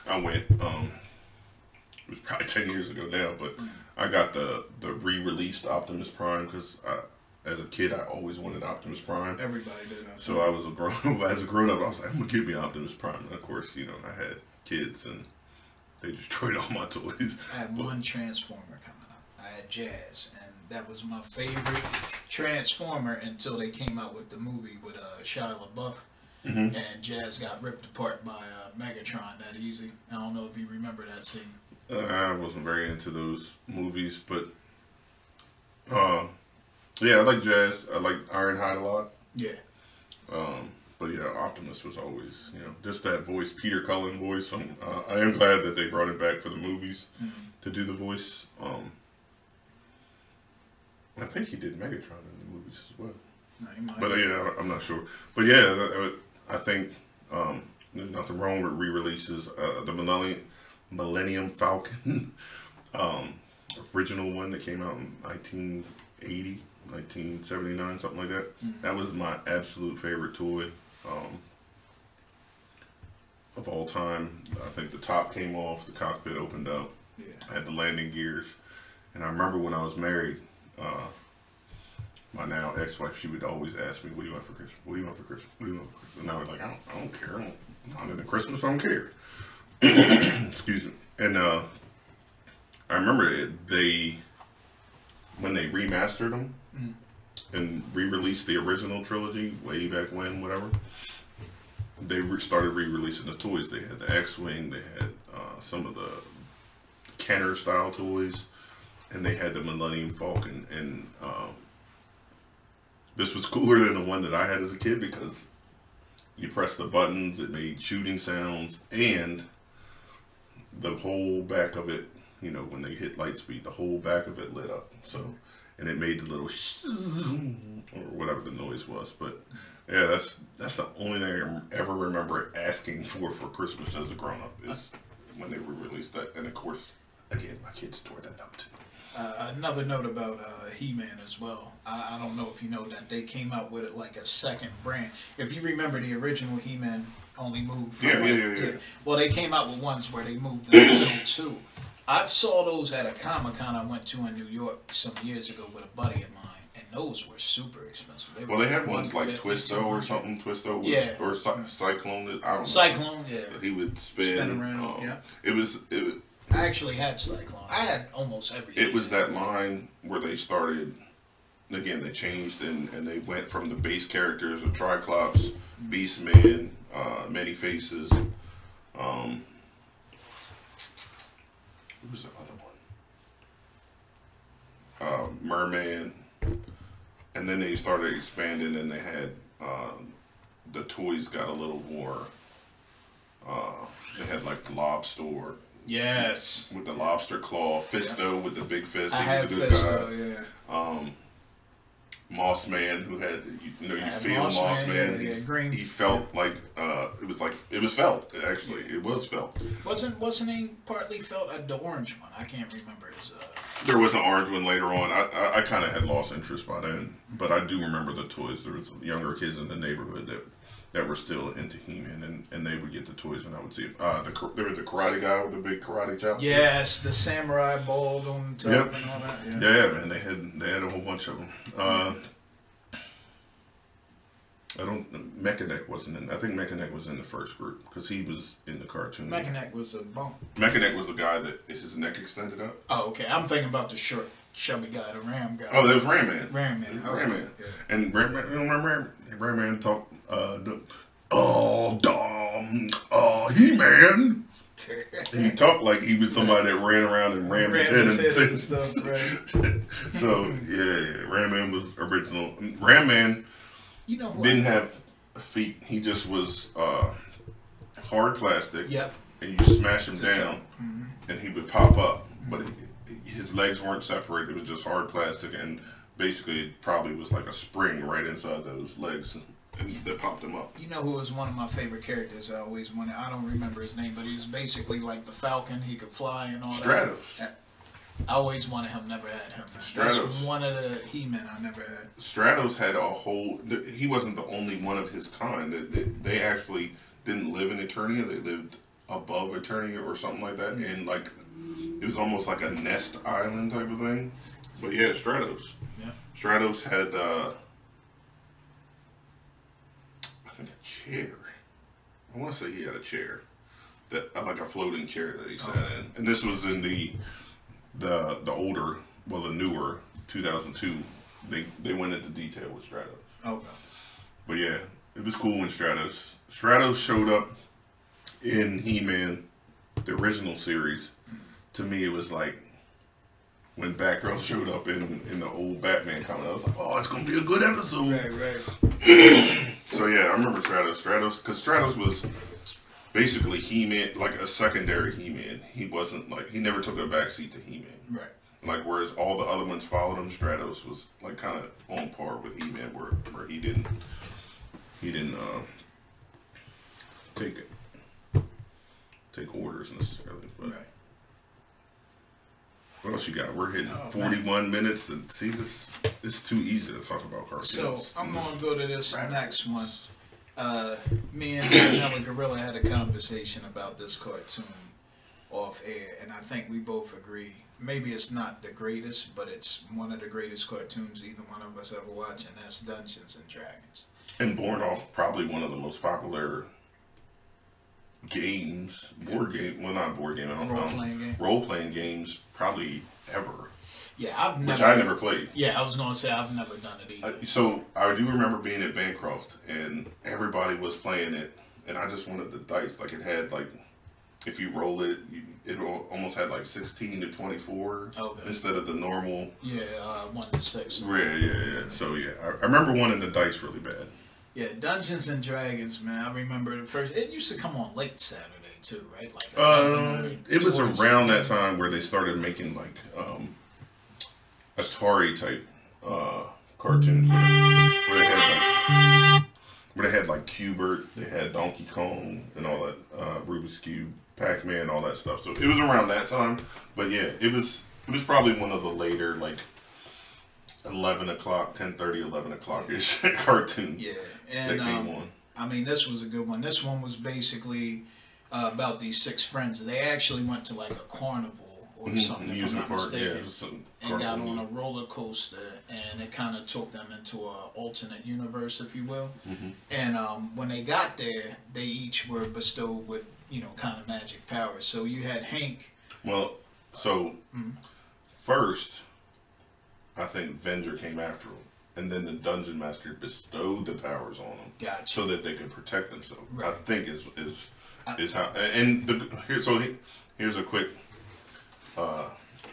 I went. It was probably 10 years ago now, but I got the re-released Optimus Prime because as a kid I always wanted Optimus Prime. Everybody did. So I was as a grown up, I was like, I'm gonna give me Optimus Prime. And of course, I had kids and they destroyed all my toys. I had one Transformer coming up. I had Jazz, and that was my favorite Transformer until they came out with the movie with Shia LaBeouf. Mm-hmm. And Jazz got ripped apart by Megatron that easy. I don't know if you remember that scene. I wasn't very into those movies, but yeah, I like Jazz. I like Ironhide a lot. Yeah. But yeah, Optimus was always, just that voice, Peter Cullen voice. I am glad that they brought it back for the movies to do the voice. I think he did Megatron in the movies as well. No, but yeah, I'm not sure. But yeah, I think there's nothing wrong with re-releases. The Millennium Falcon, original one that came out in 1980, 1979, something like that. That was my absolute favorite toy of all time. I think the top came off, the cockpit opened up, had the landing gears, and I remember when I was married, my now ex-wife, she would always ask me, "What do you want for Christmas? What do you want for Christmas? What do you want for Christmas?" And I was like, I don't care. I'm into Christmas. I don't care. Excuse me. And I remember when they remastered them and re-released the original trilogy way back when, whatever. They started re-releasing the toys. They had the X-Wing. They had some of the Kenner style toys, and they had the Millennium Falcon. And this was cooler than the one that I had as a kid because you press the buttons, it made shooting sounds, and the whole back of it, when they hit light speed, the whole back of it lit up. So, and it made the little or whatever the noise was. But yeah, that's the only thing I ever remember asking for Christmas as a grown up is when they re-released that. And of course, again, my kids tore that up too. Another note about He-Man as well. I don't know if you know that they came out with it like a second brand. If you remember, the original He-Man only moved. Yeah. Well, they came out with ones where they moved the needle too. I saw those at a Comic-Con I went to in New York some years ago with a buddy of mine, and those were super expensive. They had ones like Twisto or something. Twisto was, or Cyclone. I don't know. Cyclone, yeah. He would spin around. Yeah. It was. I actually had Cyclone. I had almost everything. It was that line where they started, again, they changed and they went from the base characters of Triclops, Beastman, Many Faces, who was the other one? Merman. And then they started expanding and they had, the toys got a little more, they had like the Lobster. Yes. With the lobster claw, Fisto with the big fist. I He had was a good Fisto, guy. yeah. Moss Man, who had you feel Moss Man. Green. He felt like it was felt. Actually, it was felt. Wasn't he partly felt the orange one? I can't remember his. There was an orange one later on. I kind of had lost interest by then, but I do remember the toys. There was younger kids in the neighborhood that were still into He-Man, and they would get the toys, and I would see it. There was the karate guy with the big karate chop. Yes, the samurai bald on top and all that. Yeah, man, they had a whole bunch of them. Mechaneck wasn't in. I think Mechaneck was in the first group because he was in the cartoon. Mechaneck was a bump. Mechaneck was the guy that his neck extended up. Oh, okay. I'm thinking about the short, chubby guy, the Ram guy. Oh, there was Ram Man. Ram Man. Okay. Ram Man. Yeah. And Ram Man talked. He-Man. He talked like he was somebody that ran around and rammed his head into things. And stuff, right? So yeah, Ram Man was original. Ram Man didn't have feet. He just was hard plastic. Yep. And you smash him down, and he would pop up. But his legs weren't separated. It was just hard plastic, and basically it probably was like a spring right inside those legs. That popped him up. You know who was one of my favorite characters? I don't remember his name, but he's basically like the Falcon. He could fly and all Stratos. that. I always wanted him. Never had him. That's one of the He-Men I never had. Stratos had a whole. He wasn't the only one of his kind. They actually didn't live in Eternia. They lived above Eternia or something like that, and like it was almost like a nest island type of thing. But yeah, Stratos. Yeah. Stratos had, I think, a chair. I want to say he had a chair, that like a floating chair that he sat in, and this was in the older, well, the newer 2002. They went into detail with Stratos. Okay. But yeah, it was cool when Stratos showed up in He-Man, the original series. To me, it was like when Batgirl showed up in the old Batman comic. I was like, oh, it's gonna be a good episode. Right. So yeah, I remember Stratos, because Stratos was basically He-Man, like a secondary He-Man. He wasn't like, he never took a backseat to He-Man. Right. Like, whereas all the other ones followed him, Stratos was like kind of on par with He-Man, where he didn't take orders necessarily. But Right. what else you got? We're hitting 41 minutes, and see, this it's too easy to talk about cartoons. So I'm gonna go to this next one. Me and Vanilla Gorilla had a conversation about this cartoon off air, and I think we both agree. Maybe it's not the greatest, but it's one of the greatest cartoons either one of us ever watched, and that's Dungeons and Dragons. And born off probably one of the most popular games, not board game, I don't know, role-playing games probably ever. Yeah, which I never played. Yeah, I was gonna say I've never done it either. So I do remember being at Bancroft and everybody was playing it, and I just wanted the dice. Like, it had like, if you roll it, it almost had like 16 to 24 instead of the normal. Yeah, 1 to 6. Yeah. So yeah, I remember wanting the dice really bad. Yeah, Dungeons and Dragons, man. I remember the first. It used to come on late Saturday too, right? Like it was around that time where they started making like Atari type cartoons where they had like Q*bert, they had Donkey Kong and all that, Rubik's Cube, Pac-Man, all that stuff. So it was around that time. But yeah, it was probably one of the later, like 11 o'clock, 10:30, 11 o'clock-ish cartoons. Yeah, and that came on. I mean, this was a good one. This one was basically about these 6 friends. They actually went to like a carnival or something, if I'm not mistaken, and got on a roller coaster, and it kind of took them into an alternate universe, if you will. And when they got there, they each were bestowed with, kind of magic powers. So you had Hank. Well, so first, I think Venger came after him, and then the Dungeon Master bestowed the powers on them, Gotcha. so that they could protect themselves. Right. I think is how. And here's a quick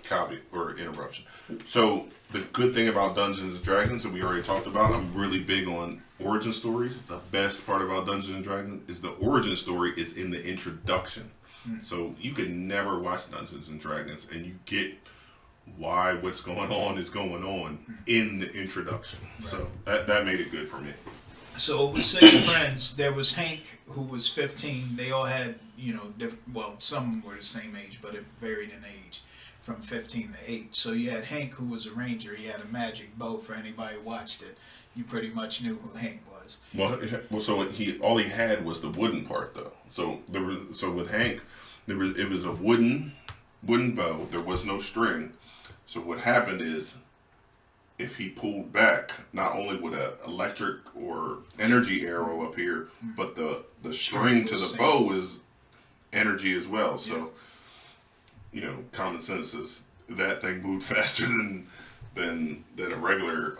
copy or interruption. So the good thing about Dungeons and Dragons that we already talked about, I'm really big on origin stories. The best part about Dungeons and Dragons is the origin story is in the introduction. So you can never watch Dungeons and Dragons and you get why what's going on is going on in the introduction. Right. So that made it good for me. So it was 6 friends. There was Hank, who was 15. They all had, some were the same age, but it varied in age from 15 to 8. So you had Hank, who was a ranger. He had a magic bow. For anybody who watched it, you pretty much knew who Hank was. Well, so all he had was the wooden part, though. So with Hank, it was a wooden bow. There was no string. So what happened is, if he pulled back, not only would an electric or energy arrow appear, but the string to the bow is energy as well. So, common sense is that thing moved faster than a regular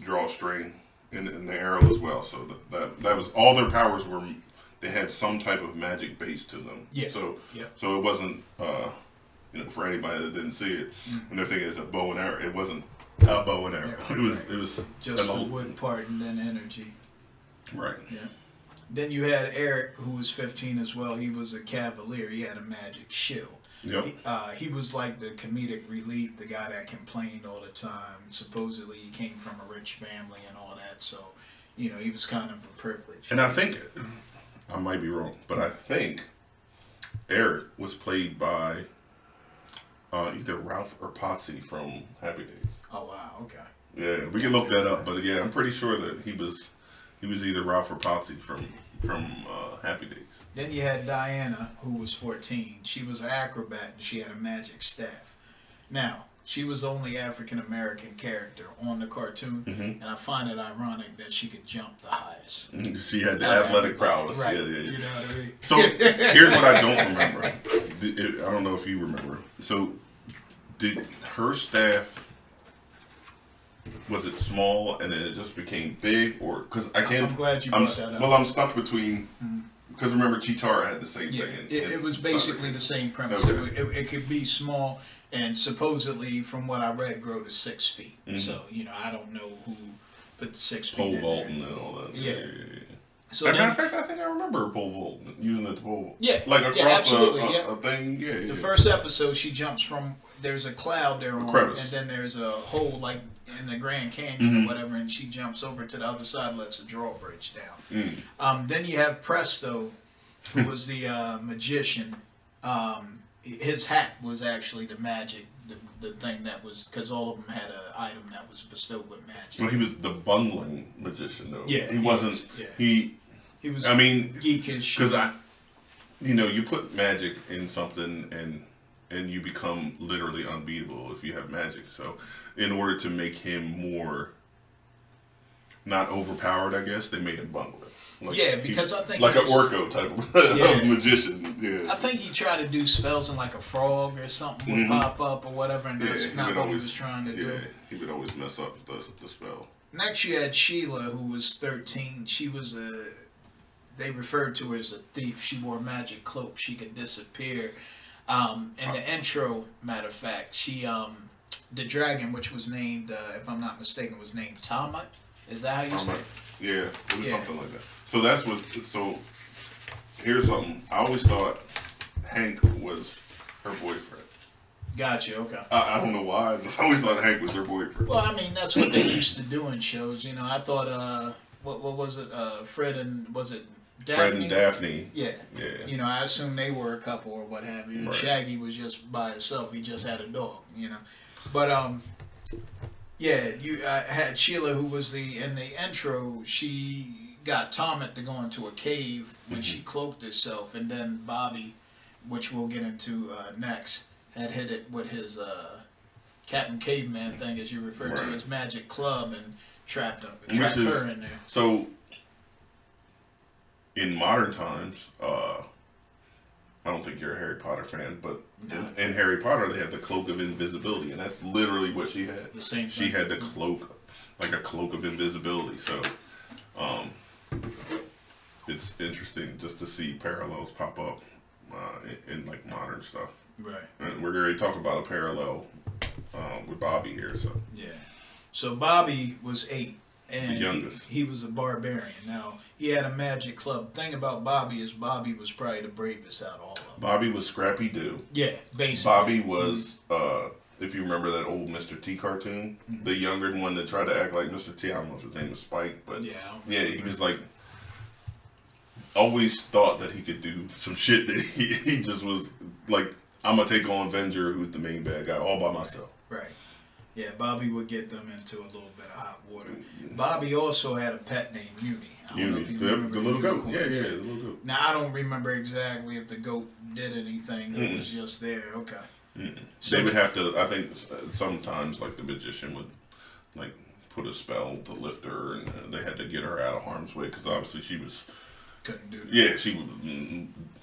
drawstring in the arrow as well. So that was all their powers were. They had some type of magic base to them. Yeah. So it wasn't for anybody that didn't see it, and they're thinking it's a bow and arrow. It wasn't a bow and arrow. It was just the wood part and then energy. Right. Yeah. Then you had Eric, who was 15 as well. He was a cavalier. He had a magic shield. Yep. He was like the comedic relief, the guy that complained all the time. Supposedly he came from a rich family and all that, so he was kind of a privilege. And I think, I might be wrong, but I think Eric was played by Either Ralph or Potsy from Happy Days. Oh wow, okay. Yeah, we can look that up, but yeah, I'm pretty sure that he was either Ralph or Potsy from Happy Days. Then you had Diana, who was 14. She was an acrobat and she had a magic staff. Now, she was the only African American character on the cartoon, and I find it ironic that she could jump the highest. She had the athletic prowess. Right. Yeah, yeah, yeah. You know what I mean? So here's what I don't remember. I don't know if you remember. So did her staff, was it small and then it just became big, or because I can't? I'm glad you brought that up. Well, I'm stuck between. Because remember, Cheetara had the same Yeah, thing. it was basically the same premise. Okay. It could be small, and supposedly, from what I read, grow to 6 feet. So, I don't know who put the 6 feet pole in vaulting there. and all that. Yeah. So As a then, matter of fact, I think I remember pole vaulting, using it to pole vault. Yeah, like yeah, across absolutely, a thing. Yeah, the first episode, she jumps from, there's a cloud there on, crevice. and then there's a hole like in the Grand Canyon or whatever, and she jumps over to the other side, lets the drawbridge down. Then you have Presto, who was the magician. His hat was actually the magic, the thing that was, because all of them had an item that was bestowed with magic. Well, he was the bungling magician, though. Yeah, he wasn't. He was. I mean, geekish. because you put magic in something and you become literally unbeatable if you have magic. So, in order to make him more not overpowered, I guess they made him bungle it. Like, because I think like an Orko type of magician. Yeah, I think he tried to do spells and like a frog or something would pop up or whatever, and that's not what he was trying to do. He would always mess up the spell. Next, you had Sheila, who was 13. She was they referred to her as a thief. She wore a magic cloak. She could disappear. In the intro, matter of fact, she the dragon, which was named, if I'm not mistaken, was named Tiamat. Is that how you say it? Yeah, it was something like that. So that's what. So here's something. I always thought Hank was her boyfriend. Gotcha. Okay. I don't know why. I just always thought Hank was her boyfriend. Well, I mean, that's what they used to do in shows. I thought, what was it? Fred and was it Daphne? Fred and Daphne. Yeah. Yeah. I assume they were a couple or what have you. And Shaggy was just by himself. He just had a dog. But yeah, you had Sheila, who was in the intro. She got Tiamat to go into a cave when she cloaked herself, and then Bobby, which we'll get into next, had hit it with his Captain Caveman thing, as you referred to, his magic club, and trapped her in there. So in modern times, I don't think you're a Harry Potter fan, but in Harry Potter they have the cloak of invisibility, and that's literally what she had. The same thing. She had the cloak, like a cloak of invisibility. So it's interesting just to see parallels pop up in like modern stuff. Right. And we're going to talk about a parallel with Bobby here. So yeah. So Bobby was 8. And the youngest. He was a barbarian. Now, he had a magic club. The thing about Bobby is Bobby was probably the bravest out of all of them. Bobby was Scrappy Doo. Yeah, basically. Bobby was, if you remember that old Mr. T cartoon, the younger one that tried to act like Mr. T. I don't know if his name was Spike, but yeah, he was like, always thought that he could do some shit that he just was like, I'm going to take on Venger, who's the main bad guy, all by myself. Right. Yeah, Bobby would get them into a little bit of hot water. Bobby also had a pet named Uni. The little goat. Yeah, the little goat. Now, I don't remember exactly if the goat did anything. It was just there. Okay. So they would have to, I think sometimes like the magician would like put a spell to lift her, and they had to get her out of harm's way because obviously she was... Couldn't do that. Yeah, she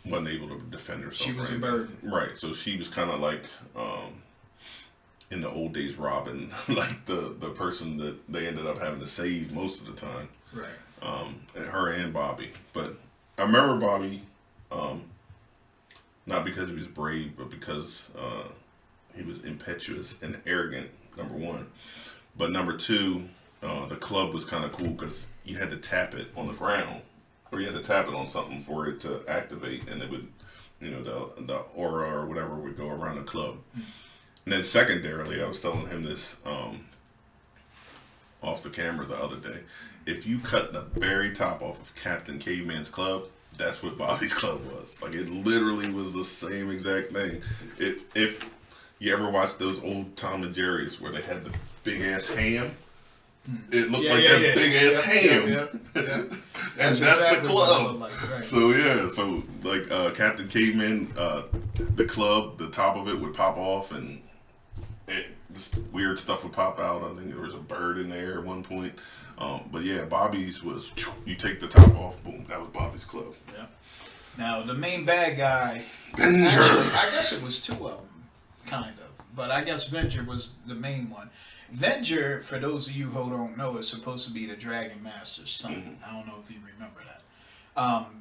wasn't able to defend herself. She was a burden. Right, so she was kind of like... in the old days, Robin, like the person that they ended up having to save most of the time. Right. Her and Bobby. But I remember Bobby, not because he was brave, but because he was impetuous and arrogant, number one. But number two, the club was kind of cool because you had to tap it on the ground, or you had to tap it on something for it to activate, and it would, the aura or whatever would go around the club. And then secondarily, I was telling him this off the camera the other day. If you cut the very top off of Captain Caveman's club, that's what Bobby's club was. Like, it literally was the same exact thing. If You ever watch those old Tom and Jerry's where they had the big ass ham? It looked like that big ass ham. And that's exactly the club. Like, right. So yeah, so like Captain Caveman, the club, the top of it would pop off and just weird stuff would pop out. I think there was a bird in there at one point. But yeah, Bobby's was, you take the top off, boom, that was Bobby's club. Yeah. Now the main bad guy, Venger. Actually, I guess it was two of them, kind of. But I guess Venger was the main one. Venger, for those of you who don't know, is supposed to be the Dragon Master's son. Mm-hmm. I don't know if you remember that.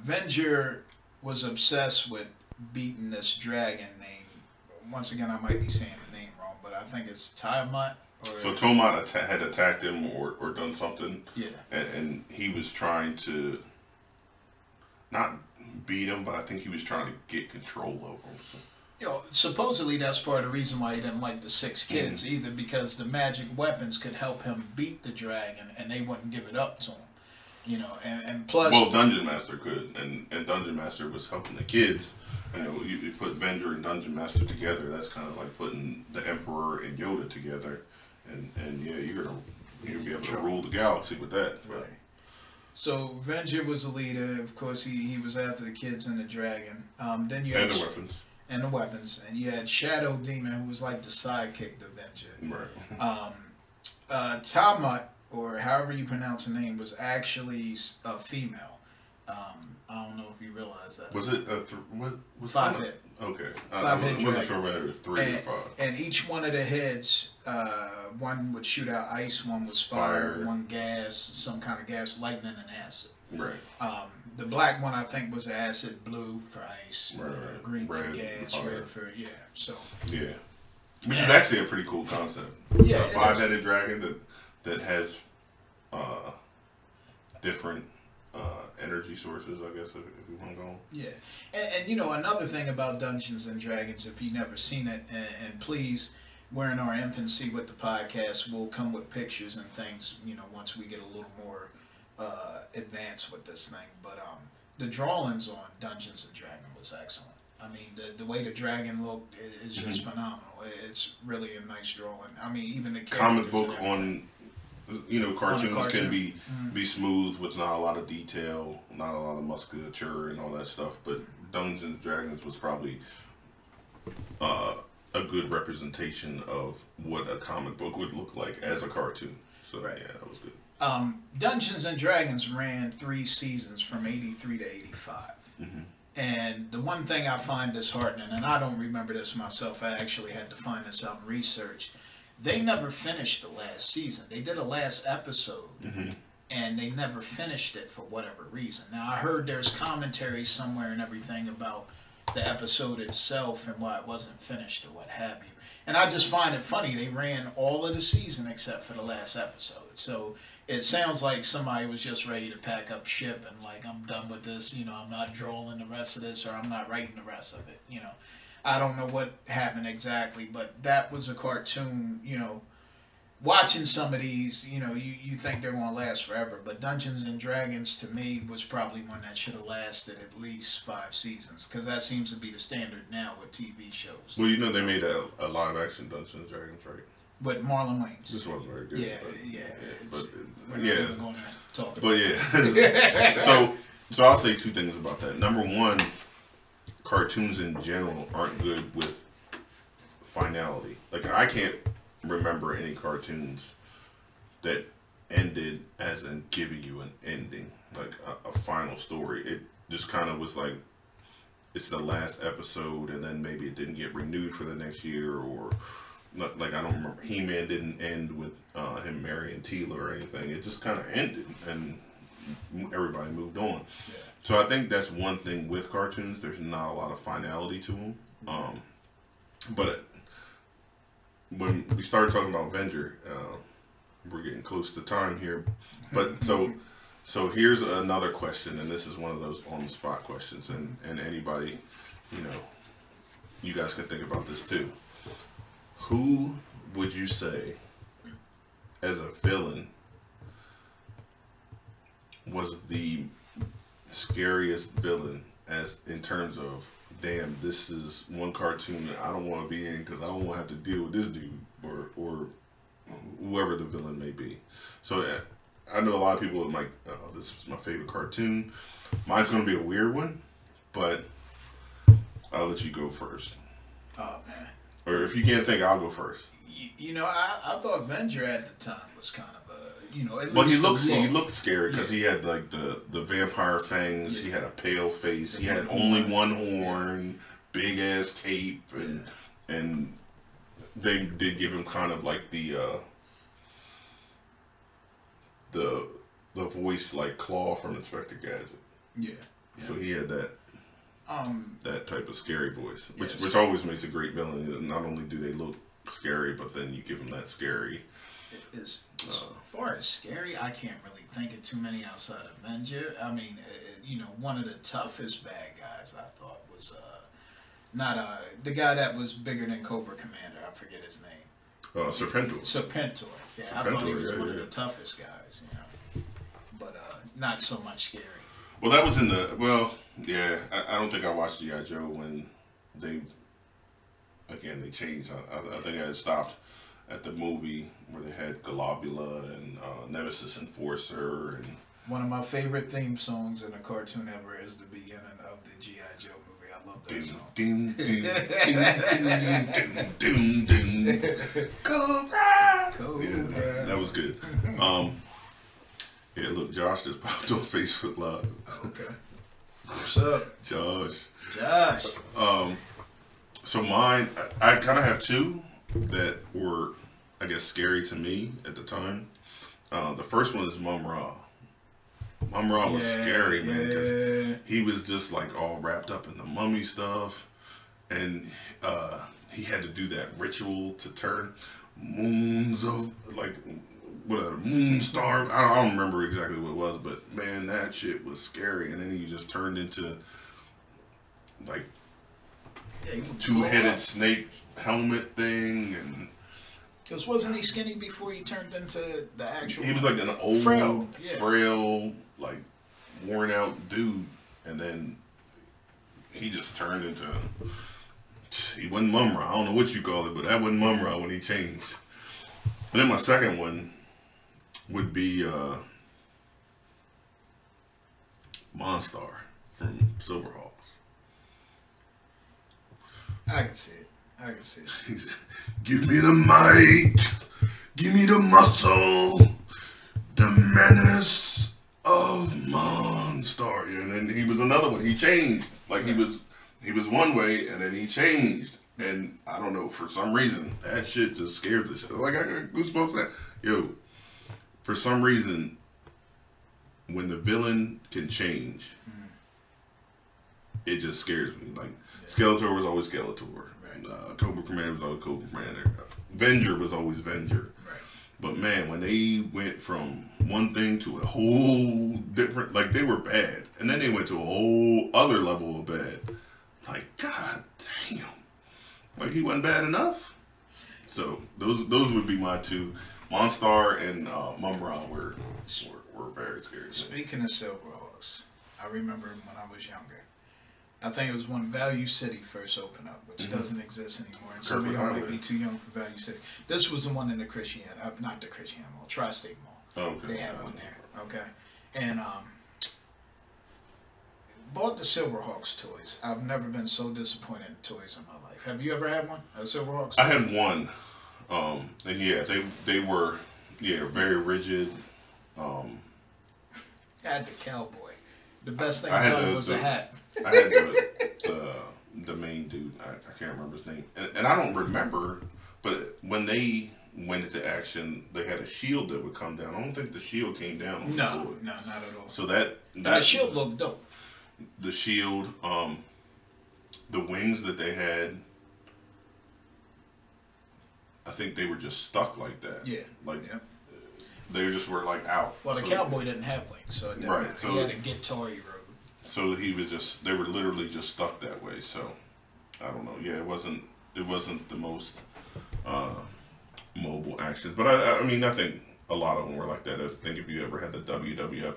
Venger was obsessed with beating this dragon named, once again, I might be saying the name wrong, but I think it's Tiamat. So Tiamat had attacked him or done something. Yeah. And he was trying to not beat him, but I think he was trying to get control over him. So. You know, supposedly that's part of the reason why he didn't like the six kids, either because the magic weapons could help him beat the dragon and they wouldn't give it up to him. You know, and plus... Well, Dungeon Master could, and Dungeon Master was helping the kids. You know, you put Venger and Dungeon Master together, that's kind of like putting the Emperor and Yoda together. And yeah, you're be able to rule the galaxy with that. Right. So Venger was the leader. Of course, he was after the kids and the dragon. Then you had the weapons. And the weapons. And you had Shadow Demon, who was like the sidekick to Venger. Right. Tiamat, or however you pronounce the name, was actually a female. I don't know if you realize that. Was it what? 5 hit. Okay. 5 hit. I wasn't sure whether it was 3 or 5. And each one of the heads, one would shoot out ice, one was fire, one gas, some kind of gas, lightning, and acid. Right. The black one I think was acid, blue for ice, right. Green red for gas, red for So. Yeah. Which is actually a pretty cool concept. Yeah. A 5-headed dragon that has different energy sources, I guess, if you want to go on. Yeah. And you know, another thing about Dungeons and Dragons, if you've never seen it, and please, we're in our infancy with the podcast, we'll come with pictures and things, you know, once we get a little more advanced with this thing. But the drawings on Dungeons and Dragons was excellent. I mean, the way the dragon looked is just phenomenal. It's really a nice drawing. I mean, even the comic book on, you know, cartoons can be smooth with not a lot of detail, not a lot of musculature and all that stuff. But Dungeons and Dragons was probably a good representation of what a comic book would look like as a cartoon. So yeah, that was good. Dungeons and Dragons ran 3 seasons from 83 to 85. And the one thing I find disheartening, and I don't remember this myself, I actually had to find this out and research. They never finished the last season. They did a last episode, and they never finished it for whatever reason. Now, I heard there's commentary somewhere and everything about the episode itself and why it wasn't finished or what have you. And I just find it funny. They ran all of the season except for the last episode. So it sounds like somebody was just ready to pack up ship and like, I'm done with this. You know, I'm not drawing the rest of this, or I'm not writing the rest of it, you know. I don't know what happened exactly, but that was a cartoon, you know. Watching some of these, you know, you think they're going to last forever, but Dungeons and Dragons, to me, was probably one that should have lasted at least 5 seasons, because that seems to be the standard now with TV shows. Well, you know, they made a live-action Dungeons and Dragons, right? With Marlon Wayans. This wasn't very good. So I'll say 2 things about that. Number 1, cartoons in general aren't good with finality. Like, I can't remember any cartoons that ended as in giving you an ending, like a final story. It just kind of was like, it's the last episode, and then maybe it didn't get renewed for the next year, or like, I don't remember. He-Man didn't end with him marrying Teela or anything. It just kind of ended, and everybody moved on. Yeah. So I think that's one thing with cartoons. There's not a lot of finality to them. But when we started talking about Venger, we're getting close to time here. But so here's another question, and this is one of those on-the-spot questions, and anybody, you know, you guys can think about this too. Who would you say, as a villain, was the scariest villain as in terms of damn, this is one cartoon that I don't want to be in because I don't want to have to deal with this dude or whoever the villain may be. So I know a lot of people are like, oh, this was my favorite cartoon. Mine's going to be a weird one, but I'll let you go first. Oh, man. Or if you can't think, I'll go first. You know, I thought Avenger at the time was kind of a, you know, at Well, least he looked scary because he had like the vampire fangs. He had a pale face. He had only one horn, big ass cape, and they did give him kind of like the voice like Claw from Inspector Gadget. Yeah. So he had that type of scary voice, which always makes a great villain. Not only do they look scary, but then you give them that scary. As far as scary, I can't really think of too many outside of Avenger. I mean, you know, one of the toughest bad guys I thought was not the guy that was bigger than Cobra Commander. I forget his name. Serpentor. Serpentor. Yeah, I thought he was one of the toughest guys. You know, but not so much scary. Well, that was in the yeah. I don't think I watched G.I. Joe when they changed. I think I had stopped at the movie where they had Globula and Nemesis Enforcer. And one of my favorite theme songs in a cartoon ever is the beginning of the G.I. Joe movie. I love that song. Ding, ding, ding, ding, ding, ding. Cobra! Yeah, that was good. Yeah, look, Josh just popped on Facebook Live. Okay. What's up? Josh. So mine, I kind of have two that were, I guess, scary to me at the time. The first one is Mum-Ra. Mum-Ra was scary, man, because he was just like all wrapped up in the mummy stuff, and he had to do that ritual to turn moons of like what a moon star. I don't remember exactly what it was, but man, that shit was scary. And then he just turned into like two-headed snake helmet thing, and because wasn't he skinny before he turned into the actual? He was like an old, frail, like worn out dude, and then he just turned into. He wasn't Mum-Ra. I don't know what you call it, but that wasn't Mum-Ra when he changed. And then my second one would be Monstar from Silverhawks. I can see it. He said, "Give me the might, give me the muscle, the menace of Monstar." And then he was another one. He changed. Like he was one way, and then he changed. And I don't know, for some reason, that shit just scares the shit. Like I got goosebumps. That for some reason, when the villain can change, it just scares me. Like Skeletor was always Skeletor. Cobra Commander was always Cobra Commander. Venger was always Venger. Right. But man, when they went from one thing to a whole different, like they were bad, and then they went to a whole other level of bad. Like God damn, like he wasn't bad enough. So those would be my two. Monstar and Mum-Ra were very scary. Speaking of Silverhawks, I remember when I was younger. I think it was when Value City first opened up, which doesn't exist anymore. And some of y'all might be too young for Value City. This was the one in the not the Christiana Mall, Tri-State Mall. Oh, okay. They had one there. Okay. And bought the Silverhawks toys. I've never been so disappointed in toys in my life. Have you ever had one? A Silverhawks toy? I had one. And yeah, they were very rigid. I had the cowboy. The best thing about it was the hat. I had the main dude. I can't remember his name, and I don't remember. But when they went into action, they had a shield that would come down. I don't think the shield came down. On no, not at all. So that shield looked dope. The shield, the wings that they had, I think they were just stuck like that. Yeah, they just were like out. Well, the cowboy didn't have wings, so it didn't matter. So he had a guitar he wrote. So they were literally just stuck that way. So I don't know. Yeah, it wasn't the most mobile actions, but I mean, I think a lot of them were like that. I think if you ever had the WWF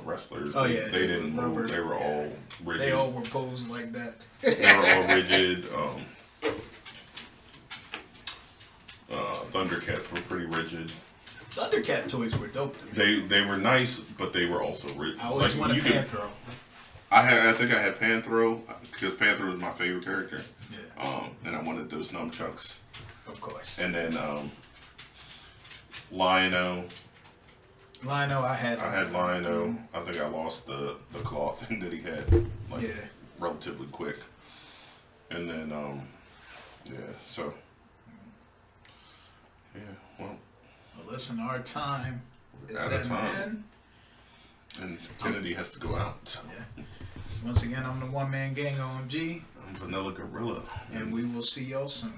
wrestlers. Oh, they, yeah, they didn't rubber. move. They were all rigid. They all were posed like that. They were all rigid. Thundercats were pretty rigid. Thundercat toys were dope to me. They were nice, but they were also rigid. I always wanted Panthro. I think I had Panthro because Panthro was my favorite character. Yeah. And I wanted those nunchucks. Of course. And then Lion-O. Lion-O, I had Lion-O. I think I lost the claw thing that he had relatively quick. And then so well, listen, our time is out of at time. an end. And Kennedy has to go out. So. Yeah. Once again, I'm the One Man Gang OMG. I'm Vanilla Gorilla. And we will see y'all soon.